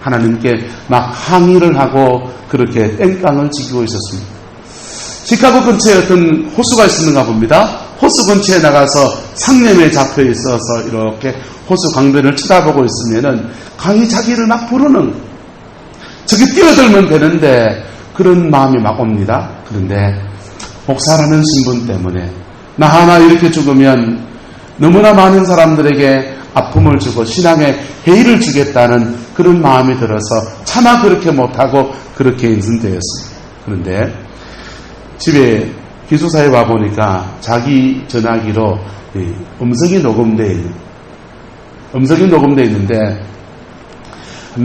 하나님께 막 항의를 하고 그렇게 땡깡을 지키고 있었습니다. 시카고 근처에 어떤 호수가 있었는가 봅니다. 호수 근처에 나가서 상념에 잡혀 있어서 이렇게 호수 강변을 쳐다보고 있으면은 강이 자기를 막 부르는, 저기 뛰어들면 되는데 그런 마음이 막 옵니다. 그런데 목사라는 신분 때문에 나 하나 이렇게 죽으면 너무나 많은 사람들에게 아픔을 주고 신앙에 해이를 주겠다는 그런 마음이 들어서 차마 그렇게 못하고 그렇게 인생되었습니다. 그런데 집에 기숙사에 와보니까 자기 전화기로 음성이 녹음되어 있는데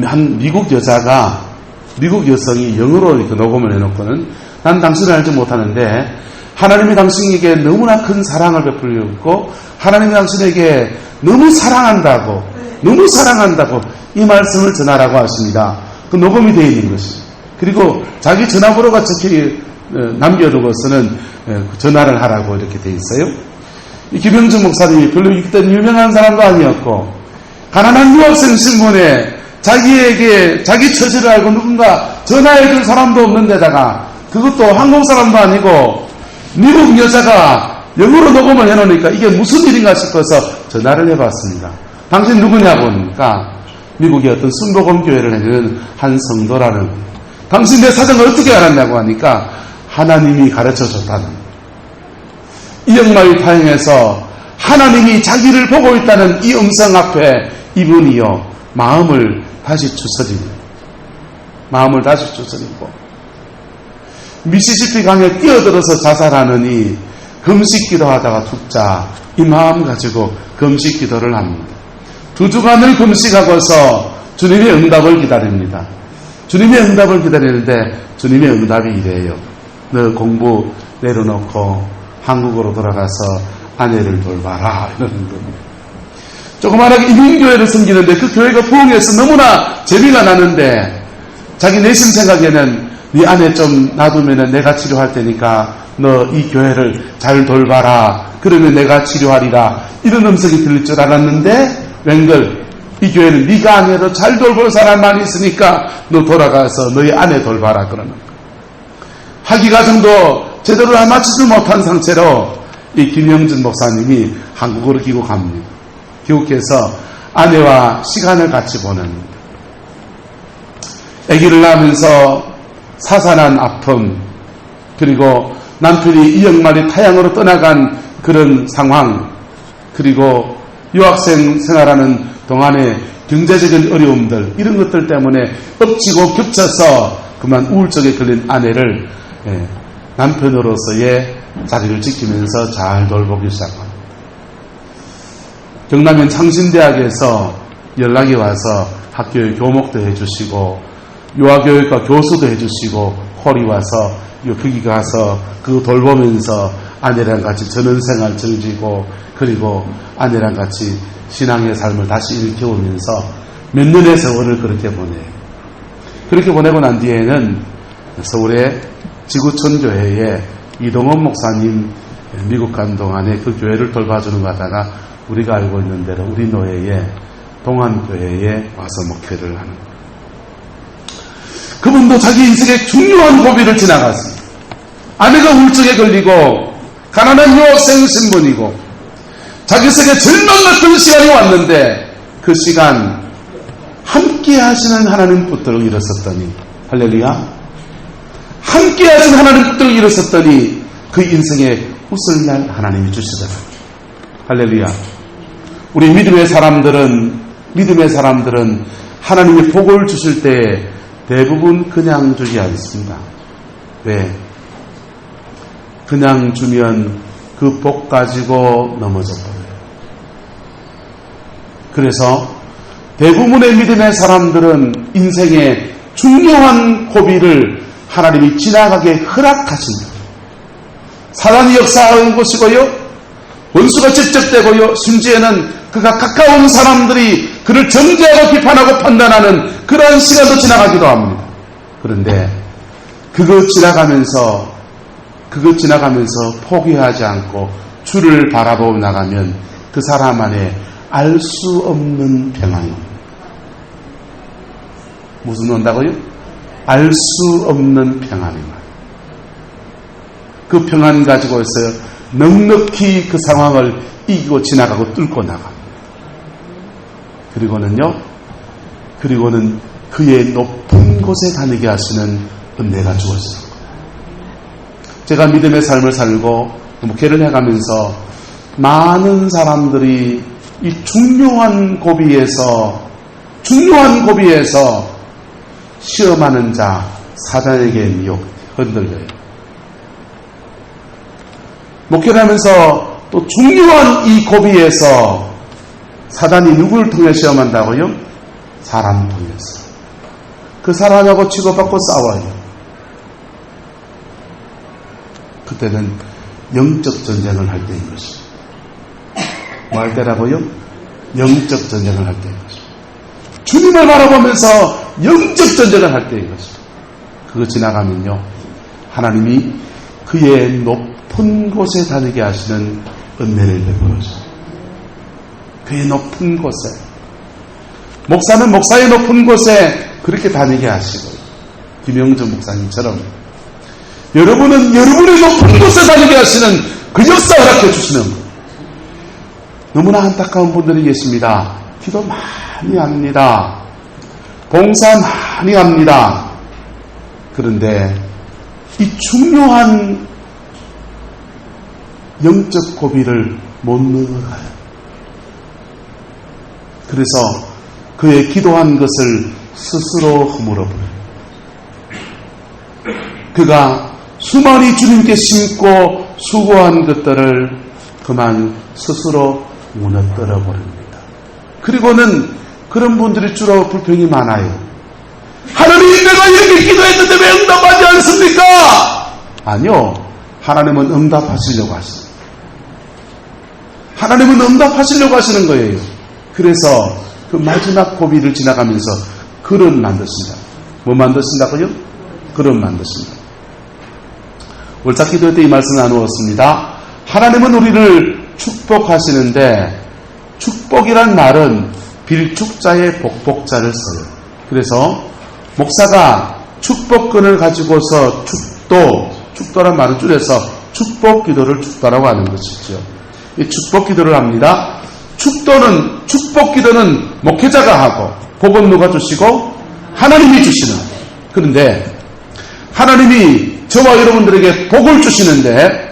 한 미국 여성이 영어로 이렇게 녹음을 해놓고는 난 당신을 알지 못하는데 하나님이 당신에게 너무나 큰 사랑을 베풀고 있고 하나님이 당신에게 너무 사랑한다고 이 말씀을 전하라고 하십니다. 그 녹음이 되어 있는 것입니다. 그리고 자기 전화번호가 남겨두고서는 전화를 하라고 이렇게 되어 있어요. 이 김영준 목사님이 별로 그때는 유명한 사람도 아니었고 가난한 유학생 신분에 자기 처지를 알고 누군가 전화해줄 사람도 없는 데다가 그것도 한국 사람도 아니고 미국 여자가 영어로 녹음을 해놓으니까 이게 무슨 일인가 싶어서 전화를 해봤습니다. 당신 누구냐고 하니까 미국의 어떤 순복음 교회를 다니는 한 성도라는, 당신 내 사정을 어떻게 알았냐고 하니까 하나님이 가르쳐줬다는, 이영마의 타임에서 하나님이 자기를 보고 있다는 이 음성 앞에 이분이요 마음을 다시 추스리고 미시시피 강에 뛰어들어서 자살하느니 금식 기도하다가 죽자 이 마음 가지고 금식 기도를 합니다. 2주간을 금식하고서 주님의 응답을 기다립니다. 주님의 응답을 기다리는데 주님의 응답이 이래요. 너 공부 내려놓고 한국으로 돌아가서 아내를 돌봐라 이러는 겁니다. 조그마하게 이민교회를 섬기는데 그 교회가 부흥해서 너무나 재미가 나는데 자기 내심 생각에는 네 아내 좀 놔두면 내가 치료할 테니까 너 이 교회를 잘 돌봐라. 그러면 내가 치료하리라. 이런 음성이 들릴 줄 알았는데 웬걸 이 교회는 네가 아니어도 잘 돌볼 사람만 있으니까 너 돌아가서 너희 아내 돌봐라 그러는 거야. 학위과정도 제대로 마치지 못한 상태로 이 김영준 목사님이 한국으로 귀국합니다. 귀국해서 아내와 시간을 같이 보냅니다. 아기를 낳으면서 사산한 아픔, 그리고 남편이 이영말이 타향으로 떠나간 그런 상황, 그리고 유학생 생활하는 동안의 경제적인 어려움들, 이런 것들 때문에 엎치고 겹쳐서 그만 우울증에 걸린 아내를 남편으로서의 자리를 지키면서 잘 돌보기 시작합니다. 경남현 창신대학에서 연락이 와서 학교에 교목도 해주시고 유아교육과 교수도 해주시고 홀이 와서 거기 가서 그거 돌보면서 아내랑 같이 전원생활 즐기고 그리고 아내랑 같이 신앙의 삶을 다시 일깨우면서 몇 년의 세월을 그렇게 보내요. 그렇게 보내고 난 뒤에는 서울의 지구촌 교회에 이동원 목사님 미국 간 동안에 그 교회를 돌봐주는 거 하다가 우리가 알고 있는 대로 우리 노예의 동안교회에 와서 목회를 하는 거예요. 그분도 자기 인생의 중요한 고비를 지나갔습니다. 아내가 우울증에 걸리고 가난한 유학생 신분이고 자기 속에 절망 같은 시간이 왔는데 그 시간 함께 하시는 하나님 붙들고 일었었더니 할렐루야, 함께 하시는 하나님 붙들고 일었었더니 그 인생에 웃을 날 하나님이 주시더라고요. 할렐루야. 우리 믿음의 사람들은 하나님이 복을 주실 때 대부분 그냥 주지 않습니다. 왜? 그냥 주면 그 복 가지고 넘어져 버려요. 그래서 대부분의 믿음의 사람들은 인생의 중요한 고비를 하나님이 지나가게 허락하신다. 사단이 역사하는 것이고요, 원수가 직접되고요, 심지어는 그가 가까운 사람들이 그를 정죄하고 비판하고 판단하는 그러한 시간도 지나가기도 합니다. 그런데 그거 지나가면서 포기하지 않고 주를 바라보고 나가면 그 사람 안에 알 수 없는 평안이 옵니다. 무슨 온다고요? 알 수 없는 평안입니다. 그 평안 가지고 있어요. 넉넉히 그 상황을 이기고 지나가고 뚫고 나갑니다. 그리고는 그의 높은 곳에 다니게 하시는 은혜가 주어지는 거예요. 제가 믿음의 삶을 살고 목회를 해가면서 많은 사람들이 이 중요한 고비에서 시험하는 자 사단에게 흔들려요. 목회를 하면서 또 중요한 이 고비에서 사단이 누구를 통해 시험한다고요? 사람 통해서. 그 사람하고 치고받고 싸워요. 그때는 영적 전쟁을 할 때인 것입니다. 뭐 할 때라고요? 영적 전쟁을 할 때인 것입니다. 주님을 바라보면서 영적 전쟁을 할 때인 것입니다. 그거 지나가면요, 하나님이 그의 높은 곳에 다니게 하시는 은혜를 베풀어 주십니다. 그의 높은 곳에, 목사는 목사의 높은 곳에 그렇게 다니게 하시고, 김영준 목사님처럼 여러분은 여러분의 높은 곳에 다니게 하시는 그 역사 허락해 주시는 것. 너무나 안타까운 분들이 계십니다. 기도 많이 합니다. 봉사 많이 합니다. 그런데 이 중요한 영적 고비를 못 넘어가요. 그래서 그의 기도한 것을 스스로 허물어버려요. 그가 수많이 주님께 심고 수고한 것들을 그만 스스로 무너뜨려 버립니다. 그리고는 그런 분들이 주로 불평이 많아요. 하나님, 내가 이렇게 기도했는데 왜 응답하지 않습니까? 아니요, 하나님은 응답하시려고 하십니다. 하나님은 응답하시려고 하시는 거예요. 그래서 그 마지막 고비를 지나가면서 그릇 만드신다. 뭐 만드신다고요? 그릇 만드신다. 월차 기도 때 이 말씀 나누었습니다. 하나님은 우리를 축복하시는데, 축복이란 말은 빌축자의 복복자를 써요. 그래서 목사가 축복권을 가지고서 축도란 말을 줄여서 축복기도를 축도라고 하는 것이죠. 이 축복기도를 합니다. 축복기도는 목회자가 하고, 복은 누가 주시고? 하나님이 주시는. 그런데 하나님이 저와 여러분들에게 복을 주시는데,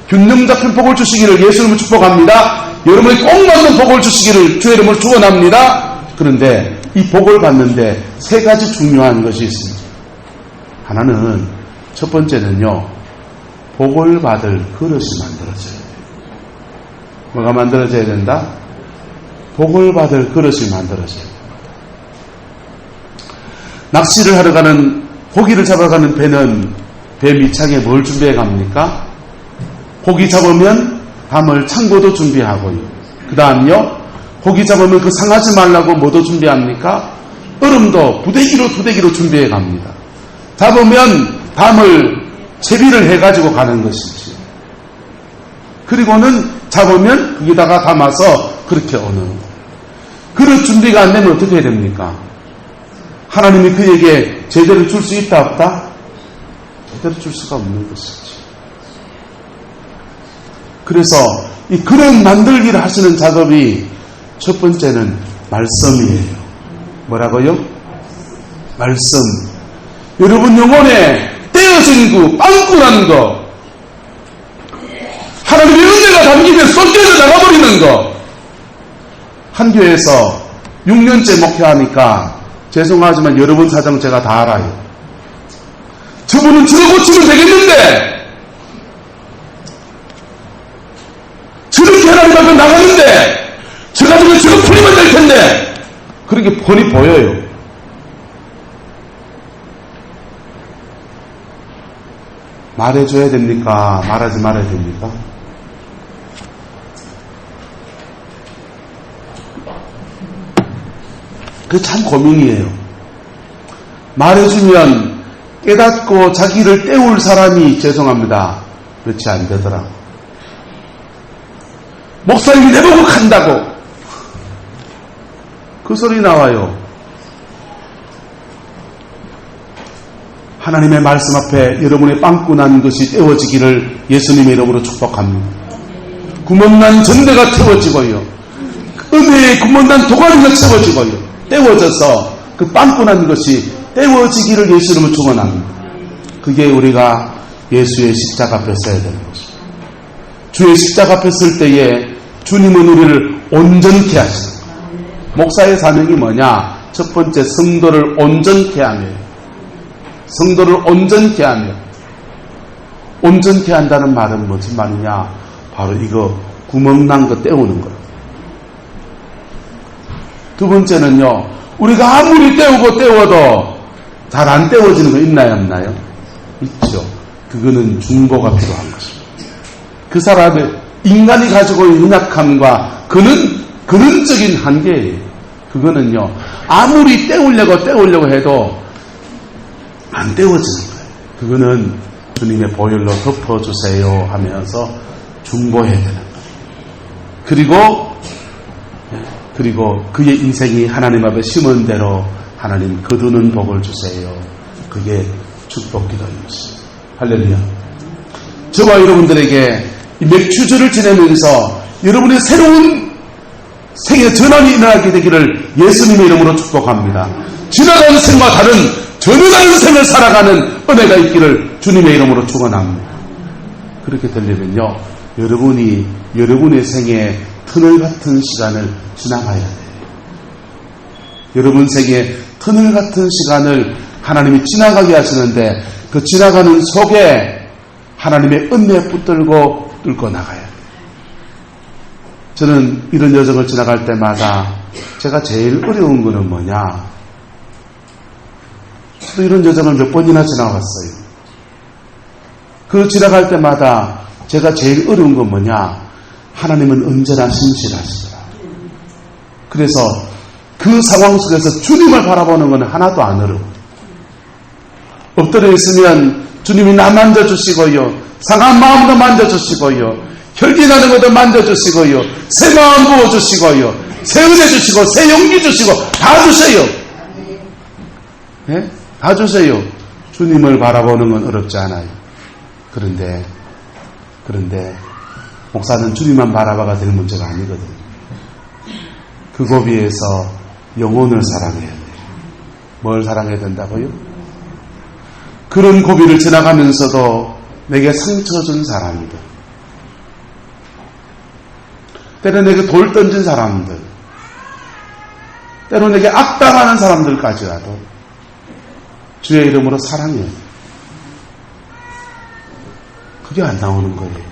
균형 잡힌 복을 주시기를 예수 이름으로 축복합니다. 여러분이 꼭 맞는 복을 주시기를 주의 이름으로 축원합니다. 그런데 이 복을 받는데 세 가지 중요한 것이 있습니다. 하나는, 첫 번째는요, 복을 받을 그릇이 만들어져야 돼요. 뭐가 만들어져야 된다? 복을 받을 그릇이 만들어져야 돼요. 낚시를 하러 가는, 고기를 잡아가는 배는 배 밑창에 뭘 준비해 갑니까? 고기 잡으면 담을 창고도 준비하고요. 그 다음요, 고기 잡으면 그 상하지 말라고 뭐도 준비합니까? 얼음도 부대기로 준비해 갑니다. 잡으면 담을 채비를 해가지고 가는 것이지. 그리고는 잡으면 거기다가 담아서 그렇게 오는 거. 그릇 준비가 안 되면 어떻게 해야 됩니까? 하나님이 그에게 제대로 줄 수 있다 없다? 제대로 줄 수가 없는 것이지. 그래서 이 그릇 만들기를 하시는 작업이 첫 번째는 말씀이에요. 뭐라고요? 말씀. 여러분 영혼에 떼어진 구, 빵꾸난 거, 하나님의 은혜가 담기면 쏟겨져 나가버리는 거. 한 교회에서 6년째 목회하니까 죄송하지만 여러분 사정 제가 다 알아요. 저분은 저거 고치면 되겠는데, 저렇게 하나님 앞에 나가는데, 저 가지고 저거 풀리면 될 텐데, 그렇게 뻔히 보여요. 말해줘야 됩니까? 말하지 말아야 됩니까? 그게 참 고민이에요. 말해주면 깨닫고 자기를 때울 사람이 죄송합니다. 그렇지 안 되더라고. 목사님이 내보고 간다고. 그 소리 나와요. 하나님의 말씀 앞에 여러분의 빵꾸난 것이 떼워지기를 예수님의 이름으로 축복합니다. 구멍난 전대가 태워지고요. 은혜의 구멍난 도가니가 채워지고요. 떼워져서 그 빵꾸난 것이 떼워지기를 예수 이름으로 축원합니다. 그게 우리가 예수의 십자가 앞에 서야 되는 것입니다. 주의 십자가 앞에 설 때에 주님은 우리를 온전케 하시는 거예요. 목사의 사명이 뭐냐? 첫 번째, 성도를 온전케 하며, 성도를 온전케 하며. 온전케 한다는 말은 무슨 말이냐? 바로 이거 구멍난 거 떼우는 거예요. 두 번째는요, 우리가 아무리 떼워도 잘 안 떼워지는 거 있나요, 없나요? 있죠. 그거는 중보가 필요한 것입니다. 그 사람의 인간이 가지고 있는 연약함과 근원적인 한계예요. 그거는요, 아무리 때우려고 해도 안 때워지는 거예요. 그거는 주님의 보혈로 덮어주세요 하면서 중보해야 되는 거예요. 그리고 그의 인생이 하나님 앞에 심은 대로 하나님 거두는 복을 주세요. 그게 축복 기도인 것입니다. 할렐루야. 저와 여러분들에게 이 맥주주를 지내면서 여러분의 새로운 생의 전환이 일어나게 되기를 예수님의 이름으로 축복합니다. 지나가는 생과 다른 전혀 다른 생을 살아가는 은혜가 있기를 주님의 이름으로 축원합니다. 그렇게 되려면요, 여러분이 여러분의 생에 터널 같은 시간을 지나가야 돼요. 여러분 생에 터널 같은 시간을 하나님이 지나가게 하시는데 그 지나가는 속에 하나님의 은혜 붙들고 뚫고 나가야 돼요. 저는 이런 여정을 지나갈 때마다 제가 제일 어려운 거는 뭐냐? 저도 이런 여정을 몇 번이나 지나갔어요. 그 지나갈 때마다 제가 제일 어려운 건 뭐냐? 하나님은 언제나 신실하시더라. 그래서 그 상황 속에서 주님을 바라보는 건 하나도 안 어려워. 엎드려 있으면 주님이 나 만져주시고요, 상한 마음도 만져주시고요, 혈기 나는 것도 만져주시고요, 새 마음 부어주시고요, 새 은혜 주시고 새 용기 주시고 다 주세요. 네? 다 주세요. 주님을 바라보는 건 어렵지 않아요. 그런데 목사는 주님만 바라봐가 될 문제가 아니거든요. 그 고비에서 영혼을 사랑해야 돼요. 뭘 사랑해야 된다고요? 그런 고비를 지나가면서도 내게 상처 준 사람들, 때로 내게 돌 던진 사람들, 때로 내게 악당하는 사람들까지라도 주의 이름으로 사랑해요. 그게 안 나오는 거예요.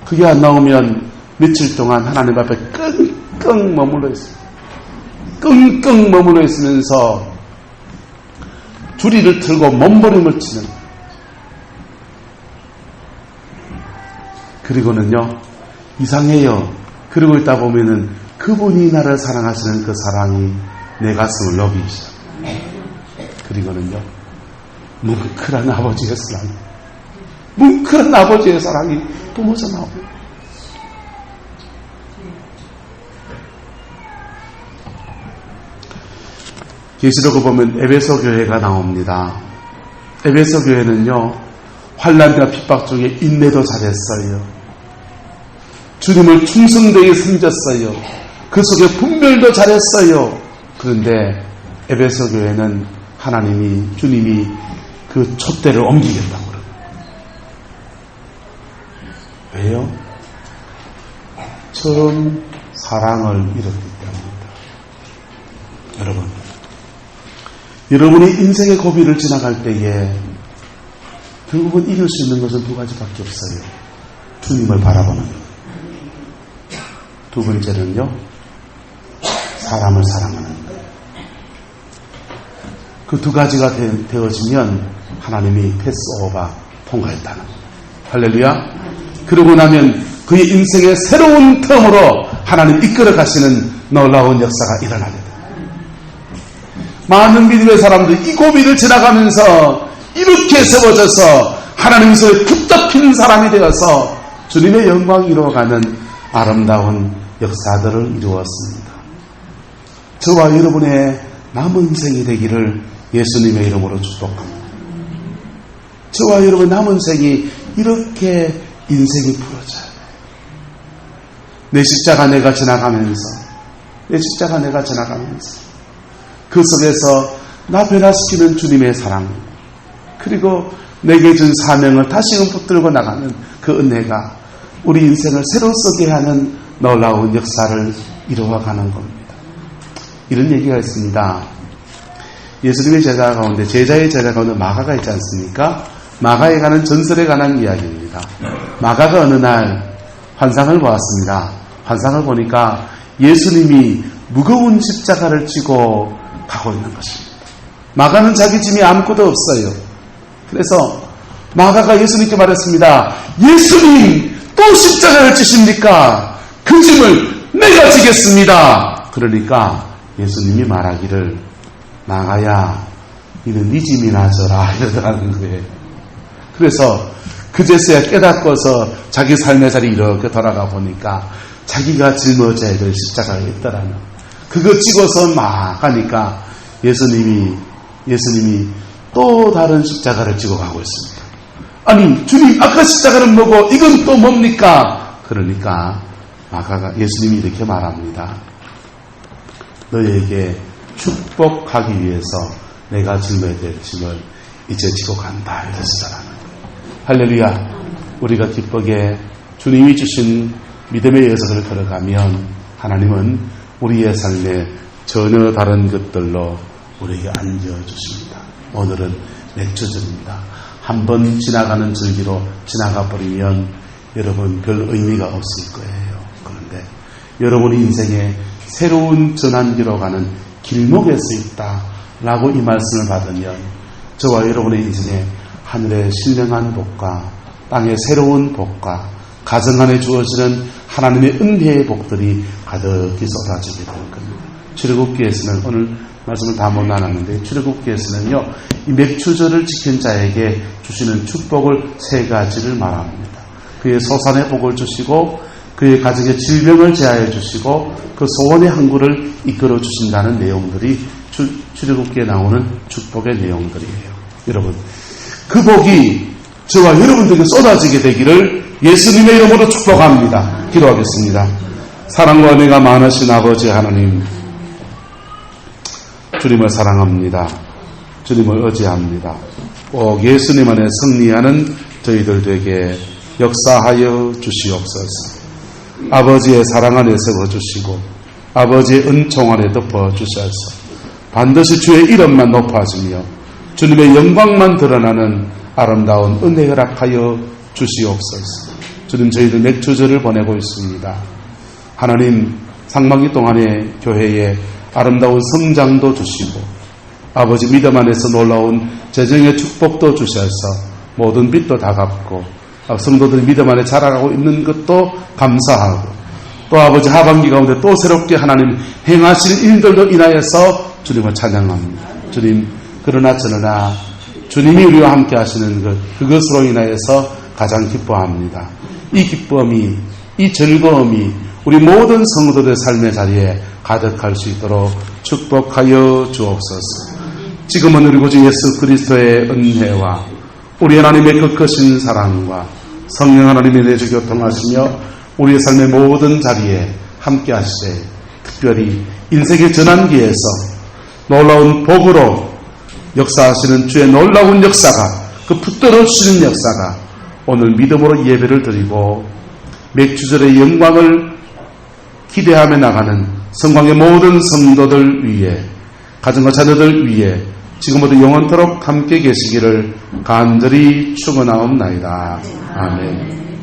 그게 안 나오면 며칠 동안 하나님 앞에 끙끙 머물러 있어요. 끙끙 머물러 있으면서 주리를 틀고 몸부림을 치는. 그리고는요, 이상해요. 그러고 있다 보면은 그분이 나를 사랑하시는 그 사랑이 내 가슴을 녹이기 시작해요. 그리고는요, 뭉클한 아버지의 사랑, 뭉클한 아버지의 사랑이 뿜어져 나옵니다. 계시록을 보면 에베소 교회가 나옵니다. 에베소 교회는요, 환난과 핍박 중에 인내도 잘했어요. 주님을 충성되게 섬겼어요. 그 속에 분별도 잘했어요. 그런데 에베소 교회는 주님이 그 촛대를 옮기겠다고 그래요. 왜요? 처음 사랑을 잃었기 때문입니다. 여러분이 인생의 고비를 지나갈 때에 결국은 이길 수 있는 것은 두 가지밖에 없어요. 주님을 바라보는 것. 두 번째는요, 사람을 사랑하는 것. 그 두 가지가 되어지면 하나님이 패스오버 통과했다는 것. 할렐루야. 그러고 나면 그의 인생의 새로운 텀으로 하나님 이끌어 가시는 놀라운 역사가 일어나게 됩니다. 많은 믿음의 사람들 이 고비를 지나가면서 이렇게 세워져서 하나님 손에 붙잡힌 사람이 되어서 주님의 영광이 이루어가는 아름다운 역사들을 이루었습니다. 저와 여러분의 남은 생이 되기를 예수님의 이름으로 축복합니다. 저와 여러분 남은 생이 이렇게 인생이 풀어져요. 내 십자가 내가 지나가면서 그 속에서 나 변화시키는 주님의 사랑, 그리고 내게 준 사명을 다시금 붙들고 나가는 그 은혜가 우리 인생을 새로 쓰게 하는 놀라운 역사를 이루어가는 겁니다. 이런 얘기가 있습니다. 예수님의 제자 가운데, 제자의 제자 가운데 마가가 있지 않습니까? 마가에 관한 전설에 관한 이야기입니다. 마가가 어느 날 환상을 보았습니다. 환상을 보니까 예수님이 무거운 십자가를 지고 가고 있는 것입니다. 마가는 자기 짐이 아무것도 없어요. 그래서 마가가 예수님께 말했습니다. 예수님, 또 십자가를 지십니까? 그 짐을 내가 지겠습니다. 그러니까 예수님이 말하기를, 마가야, 이는 네 짐이나 져라, 이러더라는 거예요. 그래서 그제서야 깨닫고서 자기 삶의 자리 이렇게 돌아가 보니까 자기가 짊어져야 될 십자가가 있더라는, 그거 찍어서 막 가니까 예수님이 또 다른 십자가를 지고 가고 있습니다. 아니, 주님, 아까 십자가는 뭐고 이건 또 뭡니까? 그러니까 마가가, 예수님이 이렇게 말합니다. 너에게 축복하기 위해서 내가 짊어야 될 짐을 이제 지고 간다, 이랬더라는 거예요. 할렐루야. 우리가 기쁘게 주님이 주신 믿음의 여정을 걸어가면 하나님은 우리의 삶에 전혀 다른 것들로 우리에게 안겨주십니다. 오늘은 맥주절입니다. 한번 지나가는 절기로 지나가 버리면 여러분 별 의미가 없을 거예요. 그런데 여러분의 인생에 새로운 전환기로 가는 길목에 서 있다라고 이 말씀을 받으면 저와 여러분의 인생에 하늘의 신령한 복과 땅의 새로운 복과 가정 안에 주어지는 하나님의 은혜의 복들이 가득히 쏟아지게 될 겁니다. 출애굽기에서는, 오늘 말씀을 다 못 나눴는데, 출애굽기에서는요, 이 맥추절을 지킨 자에게 주시는 축복을 세 가지를 말합니다. 그의 소산의 복을 주시고, 그의 가정의 질병을 제하여 주시고, 그 소원의 항구를 이끌어 주신다는 내용들이 출애굽기에 나오는 축복의 내용들이에요. 여러분, 그 복이 저와 여러분들에게 쏟아지게 되기를 예수님의 이름으로 축복합니다. 기도하겠습니다. 사랑과 은혜가 많으신 아버지 하나님, 주님을 사랑합니다. 주님을 의지합니다. 꼭 예수님 안에 승리하는 저희들 되게 역사하여 주시옵소서. 아버지의 사랑 안에 세워주시고 아버지의 은총 안에 덮어주셔서 반드시 주의 이름만 높아지며 주님의 영광만 드러나는 아름다운 은혜 허락하여 주시옵소서. 주님, 저희들 맥주절을 보내고 있습니다. 하나님, 상반기 동안에 교회에 아름다운 성장도 주시고 아버지 믿음 안에서 놀라운 재정의 축복도 주셔서 모든 빚도 다 갚고 성도들이 믿음 안에 자라가고 있는 것도 감사하고, 또 아버지 하반기 가운데 또 새롭게 하나님 행하실 일들로 인하여서 주님을 찬양합니다. 주님, 그러나 저러나 주님이 우리와 함께 하시는 것, 그것으로 인하여서 가장 기뻐합니다. 이 기쁨이, 이 즐거움이 우리 모든 성도들의 삶의 자리에 가득할 수 있도록 축복하여 주옵소서. 지금은 우리 구주 예수 그리스도의 은혜와 우리 하나님의 그 크신 사랑과 성령 하나님의 내주 교통하시며 우리의 삶의 모든 자리에 함께 하시되, 특별히 인생의 전환기에서 놀라운 복으로 역사하시는 주의 놀라운 역사가, 그 붙들어 주시는 역사가 오늘 믿음으로 예배를 드리고 맥주절의 영광을 기대하며 나가는 성광의 모든 성도들 위해, 가정과 자녀들 위해 지금부터 영원토록 함께 계시기를 간절히 축원하옵나이다. 아멘.